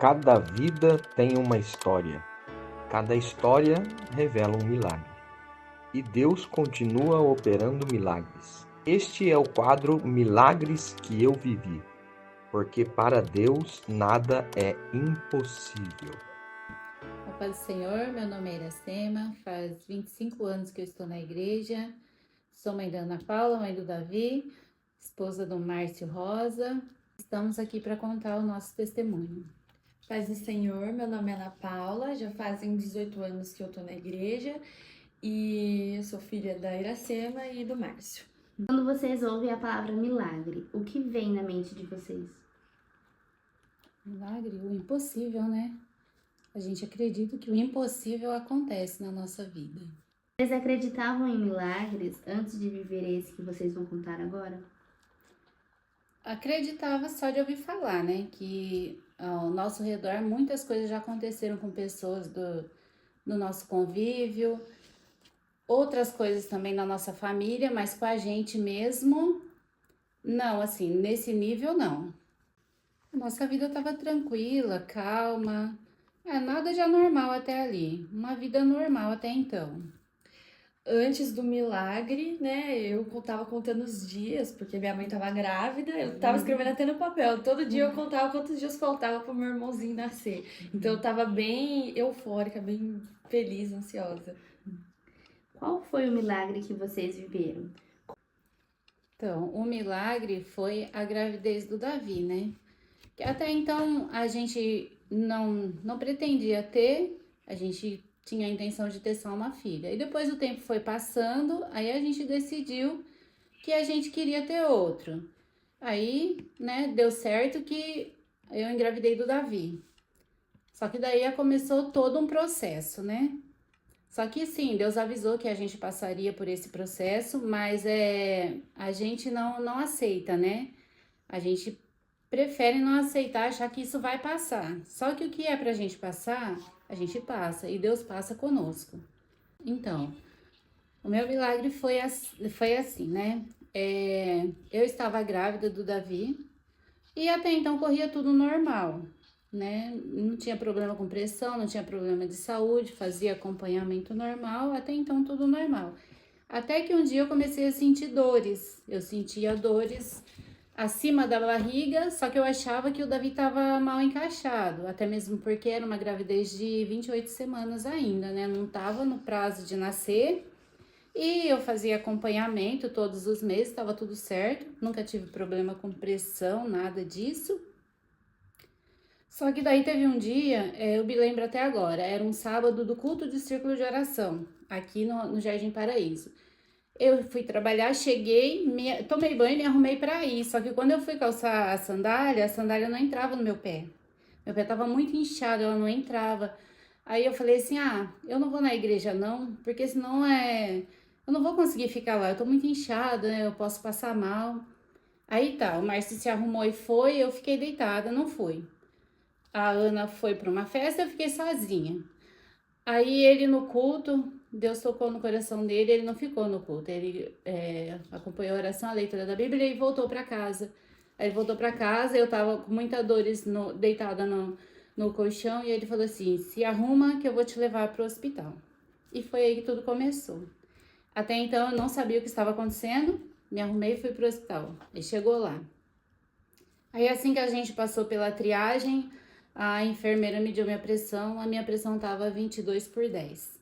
Cada vida tem uma história. Cada história revela um milagre. E Deus continua operando milagres. Este é o quadro Milagres que eu vivi, porque para Deus nada é impossível. A paz do Senhor, meu nome é Iracema, faz 25 anos que eu estou na igreja, sou mãe da Ana Paula, mãe do Davi, esposa do Márcio Rosa. Estamos aqui para contar o nosso testemunho. Paz do Senhor, meu nome é Ana Paula, já fazem 18 anos que eu tô na igreja e eu sou filha da Iracema e do Márcio. Quando vocês ouvem a palavra milagre, o que vem na mente de vocês? Milagre, o impossível, né? A gente acredita que o impossível acontece na nossa vida. Vocês acreditavam em milagres antes de viver esse que vocês vão contar agora? Acreditava só de ouvir falar, né? Que ao nosso redor muitas coisas já aconteceram com pessoas do nosso convívio, outras coisas também na nossa família, mas com a gente mesmo, não, assim, nesse nível não. A nossa vida estava tranquila, calma, nada de anormal até ali, uma vida normal até então. Antes do milagre, né, eu tava contando os dias, porque minha mãe tava grávida, eu tava escrevendo até no papel. Todo dia eu contava quantos dias faltava pro meu irmãozinho nascer. Então eu tava bem eufórica, bem feliz, ansiosa. Qual foi o milagre que vocês viveram? Então, o milagre foi a gravidez do Davi, né? Que até então a gente não pretendia ter, a gente tinha a intenção de ter só uma filha. E depois o tempo foi passando, aí a gente decidiu que a gente queria ter outro. Aí, né, deu certo que eu engravidei do Davi. Só que daí começou todo um processo, né? Só que sim, Deus avisou que a gente passaria por esse processo, mas a gente não aceita, né? A gente prefere não aceitar, achar que isso vai passar. Só que o que é pra gente passar, a gente passa e Deus passa conosco. Então, o meu milagre foi assim, né? Eu estava grávida do Davi e até então corria tudo normal, né? Não tinha problema com pressão, não tinha problema de saúde, fazia acompanhamento normal, até então tudo normal. Até que um dia eu comecei a sentir dores. Eu sentia dores acima da barriga, só que eu achava que o Davi estava mal encaixado, até mesmo porque era uma gravidez de 28 semanas ainda, né? Não estava no prazo de nascer. E eu fazia acompanhamento todos os meses, estava tudo certo, nunca tive problema com pressão, nada disso. Só que daí teve um dia, eu me lembro até agora, era um sábado do culto de círculo de oração, aqui no Jardim Paraíso. Eu fui trabalhar, cheguei, tomei banho e me arrumei para ir. Só que quando eu fui calçar a sandália não entrava no meu pé. Meu pé tava muito inchado, ela não entrava. Aí eu falei assim: eu não vou na igreja não, porque senão eu não vou conseguir ficar lá. Eu tô muito inchada, né? Eu posso passar mal. Aí tá, o Márcio se arrumou e foi, eu fiquei deitada, não fui. A Ana foi para uma festa, eu fiquei sozinha. Aí ele no culto, Deus tocou no coração dele, ele não ficou no culto, ele acompanhou a oração, a leitura da Bíblia e voltou para casa. Aí ele voltou para casa, eu tava com muita dores deitada no colchão e ele falou assim: se arruma que eu vou te levar pro hospital. E foi aí que tudo começou. Até então eu não sabia o que estava acontecendo, me arrumei e fui pro hospital. Ele chegou lá. Aí assim que a gente passou pela triagem, a enfermeira mediu minha pressão, a minha pressão tava 22/10.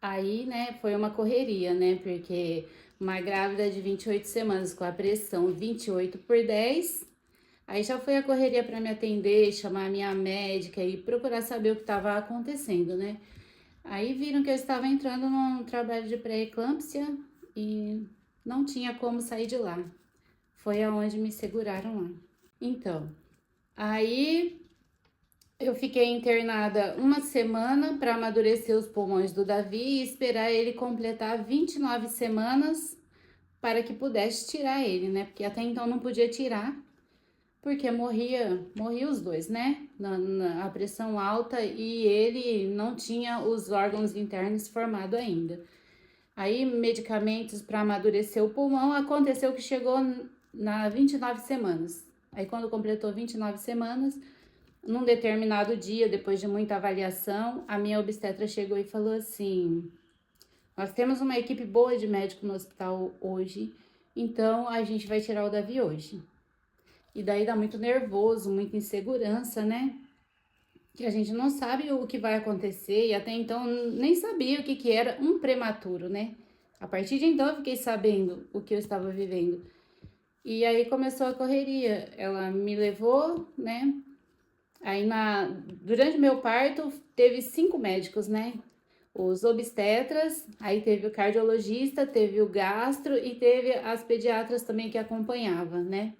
Aí, né, foi uma correria, né, porque uma grávida de 28 semanas com a pressão 28/10, aí já foi a correria para me atender, chamar a minha médica e procurar saber o que estava acontecendo, né. Aí viram que eu estava entrando num trabalho de pré-eclâmpsia e não tinha como sair de lá. Foi aonde me seguraram lá. Então, aí eu fiquei internada uma semana para amadurecer os pulmões do Davi e esperar ele completar 29 semanas para que pudesse tirar ele, né? Porque até então não podia tirar, porque morria os dois, né? A pressão alta e ele não tinha os órgãos internos formados ainda. Aí, medicamentos para amadurecer o pulmão, aconteceu que chegou na 29 semanas. Aí, quando completou 29 semanas, num determinado dia, depois de muita avaliação, a minha obstetra chegou e falou assim: nós temos uma equipe boa de médico no hospital hoje, então a gente vai tirar o Davi hoje. E daí dá muito nervoso, muita insegurança, né? Que a gente não sabe o que vai acontecer e até então nem sabia o que era um prematuro, né? A partir de então eu fiquei sabendo o que eu estava vivendo. E aí começou a correria. Ela me levou, né? Aí durante meu parto teve 5 médicos, né? Os obstetras, aí teve o cardiologista, teve o gastro e teve as pediatras também que acompanhavam, né?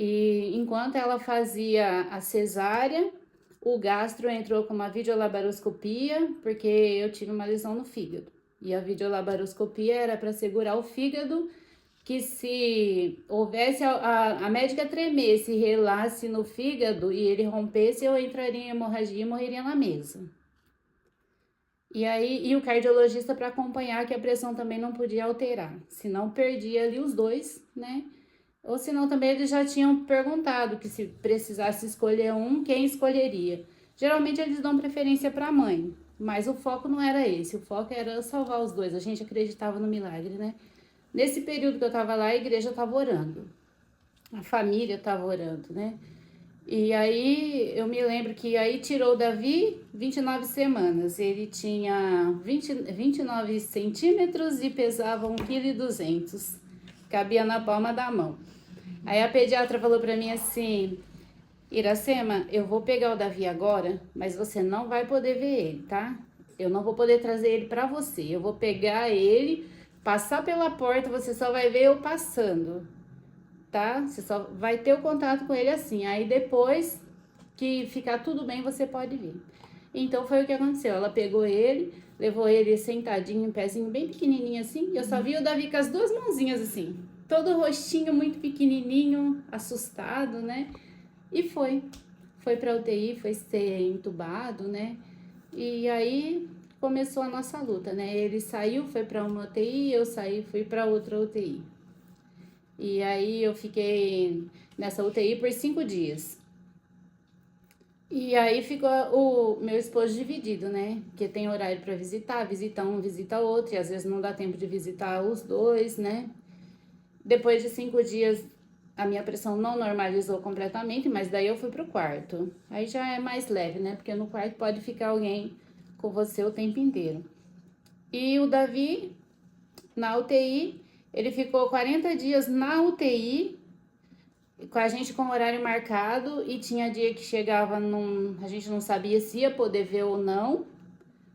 E enquanto ela fazia a cesárea, o gastro entrou com uma videolaparoscopia, porque eu tive uma lesão no fígado. E a videolaparoscopia era para segurar o fígado, que se houvesse a médica tremesse, relasse no fígado e ele rompesse, eu entraria em hemorragia e morreria na mesa. E aí, e o cardiologista para acompanhar que a pressão também não podia alterar, senão perdia ali os dois, né? Ou senão também eles já tinham perguntado que se precisasse escolher um, quem escolheria. Geralmente eles dão preferência para a mãe, mas o foco não era esse, o foco era salvar os dois, a gente acreditava no milagre, né? Nesse período que eu tava lá, a igreja tava orando, a família tava orando, né? E aí eu me lembro que aí tirou o Davi 29 semanas, ele tinha 29 centímetros e pesava 1,2 kg, cabia na palma da mão. Aí a pediatra falou pra mim assim: Iracema, eu vou pegar o Davi agora, mas você não vai poder ver ele, tá? Eu não vou poder trazer ele pra você. Eu vou pegar ele, passar pela porta, você só vai ver eu passando, tá? Você só vai ter o contato com ele assim. Aí depois que ficar tudo bem, você pode vir. Então foi o que aconteceu. Ela pegou ele, levou ele sentadinho, um pezinho bem pequenininho assim. E eu só vi o Davi com as 2 mãozinhas assim. Todo o rostinho muito pequenininho, assustado, né? E foi pra UTI, foi ser entubado, né? E aí começou a nossa luta, né? Ele saiu, foi pra uma UTI, eu saí, fui pra outra UTI. E aí eu fiquei nessa UTI por 5 dias. E aí ficou o meu esposo dividido, né? Porque tem horário pra visitar, visita um, visita outro, e às vezes não dá tempo de visitar os dois, né? Depois de 5 dias, a minha pressão não normalizou completamente, mas daí eu fui pro quarto. Aí já é mais leve, né? Porque no quarto pode ficar alguém com você o tempo inteiro. E o Davi, na UTI, ele ficou 40 dias na UTI, com a gente com horário marcado, e tinha dia que chegava a gente não sabia se ia poder ver ou não,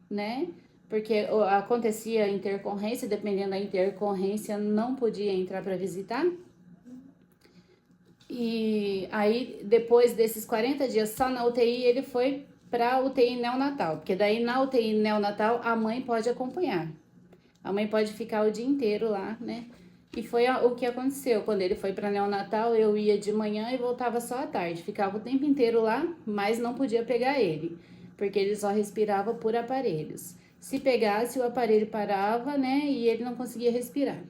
né? Porque acontecia intercorrência, dependendo da intercorrência, não podia entrar para visitar. E aí, depois desses 40 dias só na UTI, ele foi para UTI neonatal, porque daí na UTI neonatal a mãe pode acompanhar. A mãe pode ficar o dia inteiro lá, né? E foi o que aconteceu. Quando ele foi para neonatal, eu ia de manhã e voltava só à tarde. Ficava o tempo inteiro lá, mas não podia pegar ele, porque ele só respirava por aparelhos. Se pegasse, o aparelho parava, né? E ele não conseguia respirar.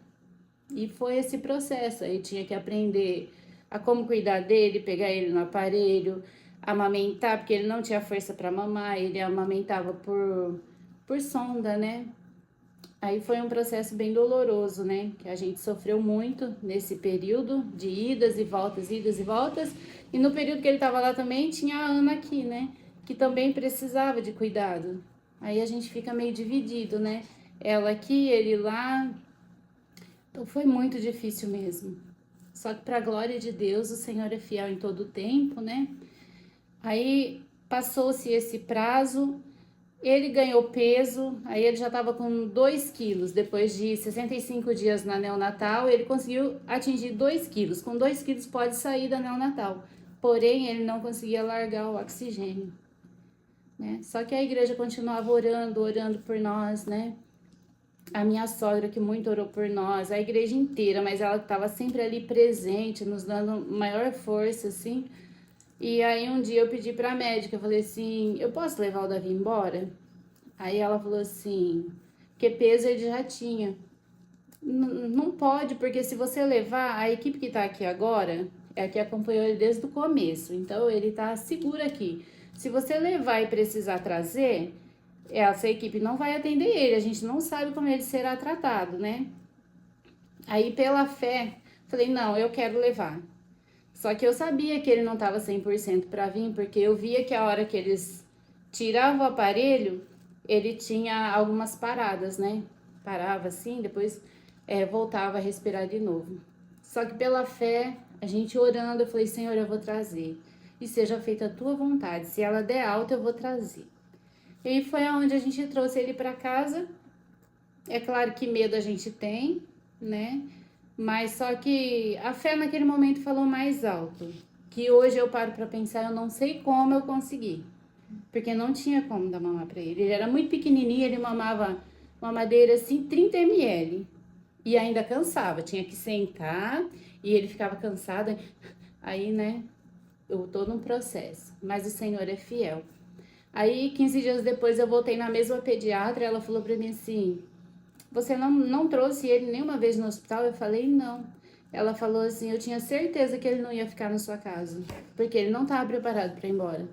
E foi esse processo. Aí tinha que aprender a como cuidar dele, pegar ele no aparelho, amamentar, porque ele não tinha força para mamar, ele amamentava por sonda, né? Aí foi um processo bem doloroso, né? Que a gente sofreu muito nesse período de idas e voltas, idas e voltas. E no período que ele estava lá também, tinha a Ana aqui, né? Que também precisava de cuidado. Aí a gente fica meio dividido, né? Ela aqui, ele lá. Então foi muito difícil mesmo. Só que para a glória de Deus, o Senhor é fiel em todo o tempo, né? Aí passou-se esse prazo, ele ganhou peso, aí ele já estava com 2 quilos. Depois de 65 dias na neonatal, ele conseguiu atingir 2 quilos. Com 2 quilos pode sair da neonatal, porém ele não conseguia largar o oxigênio, né? Só que a igreja continuava orando por nós, né? A minha sogra que muito orou por nós, a igreja inteira, mas ela estava sempre ali presente, nos dando maior força, assim. E aí um dia eu pedi pra médica, eu falei assim, eu posso levar o Davi embora? Aí ela falou assim, que peso ele já tinha. Não pode, porque se você levar, a equipe que tá aqui agora, é a que acompanhou ele desde o começo, então ele tá seguro aqui. Se você levar e precisar trazer, essa equipe não vai atender ele, a gente não sabe como ele será tratado, né? Aí, pela fé, falei, não, eu quero levar. Só que eu sabia que ele não estava 100% para vir, porque eu via que a hora que eles tiravam o aparelho, ele tinha algumas paradas, né? Parava assim, depois voltava a respirar de novo. Só que pela fé, a gente orando, eu falei, Senhor, eu vou trazer. E seja feita a tua vontade. Se ela der alta, eu vou trazer. E aí foi aonde a gente trouxe ele para casa. É claro que medo a gente tem, né? Mas só que a fé naquele momento falou mais alto. Que hoje eu paro para pensar, eu não sei como eu consegui. Porque não tinha como dar mamar para ele. Ele era muito pequenininho, ele mamava mamadeira assim, 30 ml. E ainda cansava, tinha que sentar e ele ficava cansado. Aí, né, todo um processo. Mas o Senhor é fiel. Aí, 15 dias depois, eu voltei na mesma pediatra e ela falou para mim assim, você não trouxe ele nenhuma vez no hospital? Eu falei, não. Ela falou assim, eu tinha certeza que ele não ia ficar na sua casa, porque ele não estava preparado para ir embora.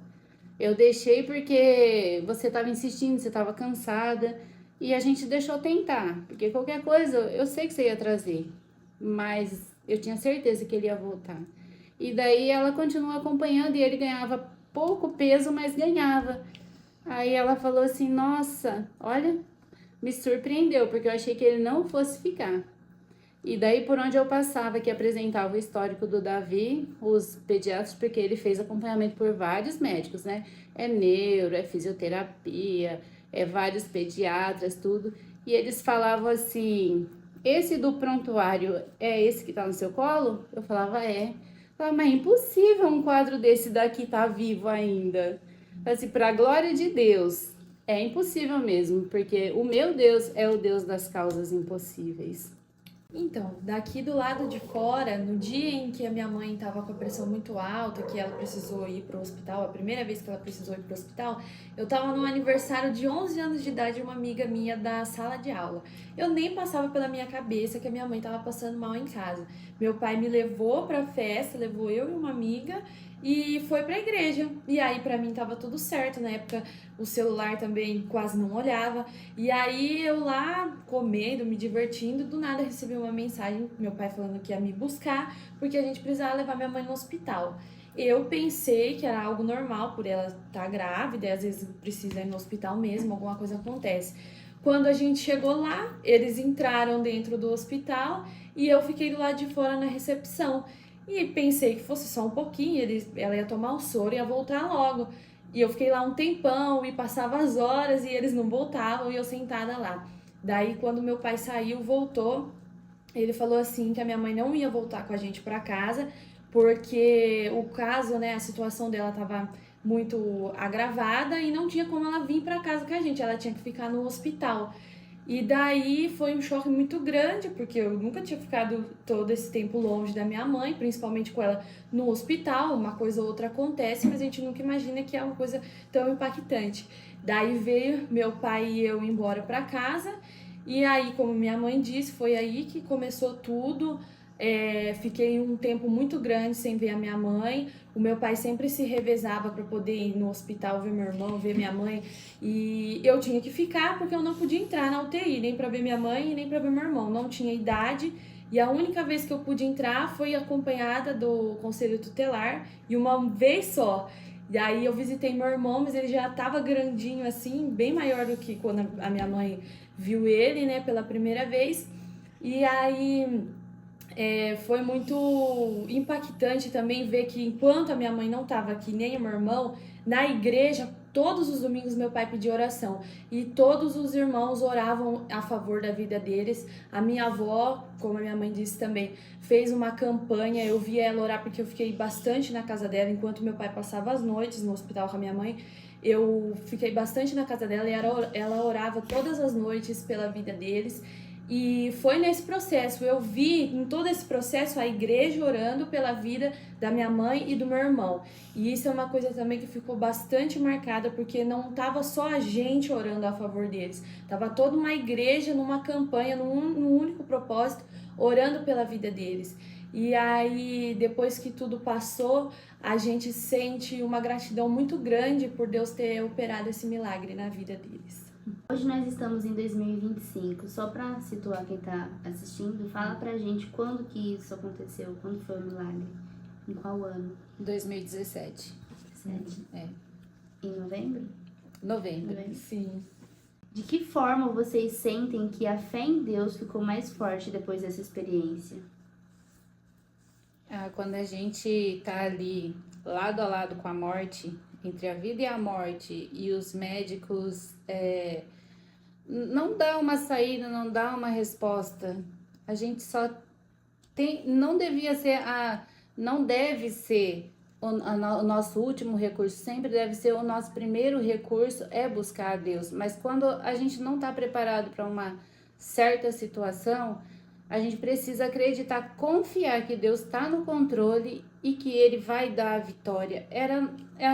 Eu deixei porque você estava insistindo, você estava cansada, e a gente deixou tentar, porque qualquer coisa eu sei que você ia trazer, mas eu tinha certeza que ele ia voltar. E daí ela continuou acompanhando e ele ganhava pouco peso, mas ganhava. Aí ela falou assim, nossa, olha, me surpreendeu, porque eu achei que ele não fosse ficar. E daí, por onde eu passava, que apresentava o histórico do Davi, os pediatras, porque ele fez acompanhamento por vários médicos, né? É neuro, é fisioterapia, é vários pediatras, tudo. E eles falavam assim, esse do prontuário é esse que tá no seu colo? Eu falava, é. Eu falava, mas é impossível um quadro desse daqui tá vivo ainda. Assim, pra glória de Deus, é impossível mesmo, porque o meu Deus é o Deus das causas impossíveis. Então, daqui do lado de fora, no dia em que a minha mãe estava com a pressão muito alta, que ela precisou ir para o hospital, a primeira vez que ela precisou ir para o hospital, eu estava no aniversário de 11 anos de idade de uma amiga minha da sala de aula. Eu nem passava pela minha cabeça que a minha mãe estava passando mal em casa. Meu pai me levou para a festa, levou eu e uma amiga e foi para a igreja. E aí para mim tava tudo certo, na época o celular também quase não olhava. E aí eu lá comendo, me divertindo, do nada recebi uma mensagem, meu pai falando que ia me buscar, porque a gente precisava levar minha mãe no hospital. Eu pensei que era algo normal por ela estar grávida, e às vezes precisa ir no hospital mesmo, alguma coisa acontece. Quando a gente chegou lá, eles entraram dentro do hospital e eu fiquei do lado de fora na recepção. E pensei que fosse só um pouquinho, ela ia tomar o soro e ia voltar logo. E eu fiquei lá um tempão e passava as horas e eles não voltavam e eu sentada lá. Daí, quando meu pai saiu, voltou, ele falou assim que a minha mãe não ia voltar com a gente para casa porque o caso, né, a situação dela tava muito agravada e não tinha como ela vir para casa com a gente, ela tinha que ficar no hospital. E daí foi um choque muito grande, porque eu nunca tinha ficado todo esse tempo longe da minha mãe, principalmente com ela no hospital, uma coisa ou outra acontece, mas a gente nunca imagina que é uma coisa tão impactante. Daí veio meu pai e eu embora para casa, e aí, como minha mãe disse, foi aí que começou tudo. Fiquei um tempo muito grande sem ver a minha mãe. O meu pai sempre se revezava para poder ir no hospital ver meu irmão, ver minha mãe. E eu tinha que ficar porque eu não podia entrar na UTI, nem para ver minha mãe, nem para ver meu irmão. Não tinha idade. E a única vez que eu pude entrar foi acompanhada do conselho tutelar e uma vez só. E aí eu visitei meu irmão, mas ele já estava grandinho assim, bem maior do que quando a minha mãe viu ele, né, pela primeira vez. E aí foi muito impactante também ver que enquanto a minha mãe não estava aqui, nem o meu irmão, na igreja, todos os domingos meu pai pedia oração. E todos os irmãos oravam a favor da vida deles. A minha avó, como a minha mãe disse também, fez uma campanha. Eu via ela orar porque eu fiquei bastante na casa dela enquanto meu pai passava as noites no hospital com a minha mãe. Eu fiquei bastante na casa dela e ela orava todas as noites pela vida deles. E foi nesse processo, eu vi em todo esse processo a igreja orando pela vida da minha mãe e do meu irmão. E isso é uma coisa também que ficou bastante marcada, porque não estava só a gente orando a favor deles. Estava toda uma igreja numa campanha, num único propósito, orando pela vida deles. E aí, depois que tudo passou, a gente sente uma gratidão muito grande por Deus ter operado esse milagre na vida deles. Hoje nós estamos em 2025. Só para situar quem tá assistindo, fala pra gente quando que isso aconteceu, quando foi o milagre, em qual ano? 2017. 7. É. Em novembro? Novembro. Sim. De que forma vocês sentem que a fé em Deus ficou mais forte depois dessa experiência? Quando a gente tá ali lado a lado com a morte, entre a vida e a morte, e os médicos não dá uma saída, não dá uma resposta, a gente só tem, não deve ser o nosso último recurso, sempre deve ser o nosso primeiro recurso é buscar a Deus. Mas quando a gente não está preparado para uma certa situação, a gente precisa acreditar, confiar que Deus está no controle e que Ele vai dar a vitória. Era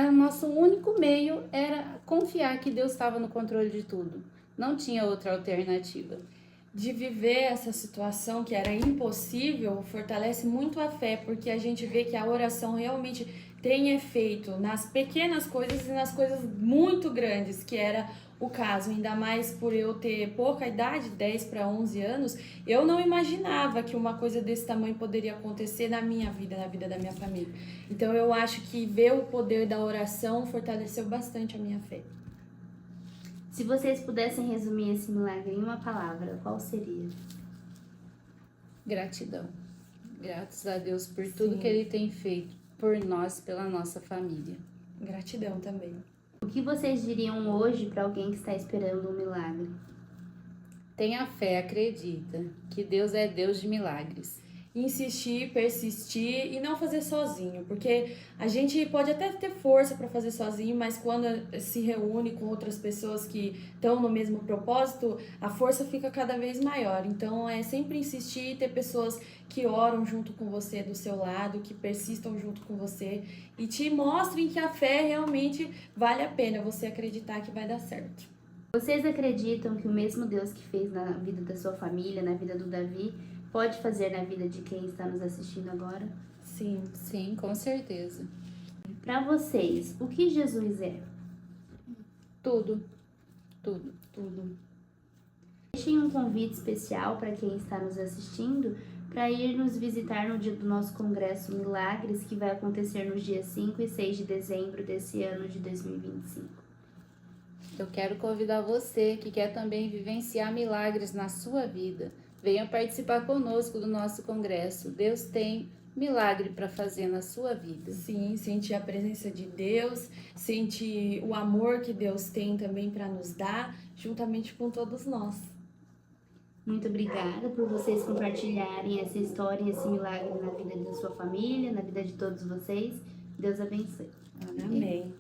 o nosso único meio, era confiar que Deus estava no controle de tudo. Não tinha outra alternativa. De viver essa situação que era impossível, fortalece muito a fé, porque a gente vê que a oração realmente tem efeito nas pequenas coisas e nas coisas muito grandes, que era o caso, ainda mais por eu ter pouca idade, 10 para 11 anos, eu não imaginava que uma coisa desse tamanho poderia acontecer na minha vida, na vida da minha família. Então eu acho que ver o poder da oração fortaleceu bastante a minha fé. Se vocês pudessem resumir esse milagre em uma palavra, qual seria? Gratidão. Graças a Deus por tudo Sim. que Ele tem feito por nós, pela nossa família. Gratidão também. O que vocês diriam hoje para alguém que está esperando um milagre? Tenha fé, acredita que Deus é Deus de milagres. Insistir, persistir e não fazer sozinho, porque a gente pode até ter força para fazer sozinho, mas quando se reúne com outras pessoas que estão no mesmo propósito, a força fica cada vez maior. Então é sempre insistir e ter pessoas que oram junto com você do seu lado, que persistam junto com você e te mostrem que a fé realmente vale a pena você acreditar que vai dar certo. Vocês acreditam que o mesmo Deus que fez na vida da sua família, na vida do Davi, pode fazer na vida de quem está nos assistindo agora? Sim. Sim, com certeza. Para vocês, o que Jesus é? Tudo. Tudo. Tudo. Deixem um convite especial para quem está nos assistindo para ir nos visitar no dia do nosso congresso Milagres, que vai acontecer nos dias 5 e 6 de dezembro desse ano de 2025. Eu quero convidar você que quer também vivenciar milagres na sua vida. Venha participar conosco do nosso congresso. Deus tem milagre para fazer na sua vida. Sim, sentir a presença de Deus, sentir o amor que Deus tem também para nos dar, juntamente com todos nós. Muito obrigada por vocês compartilharem essa história e esse milagre na vida da sua família, na vida de todos vocês. Deus abençoe. Amém.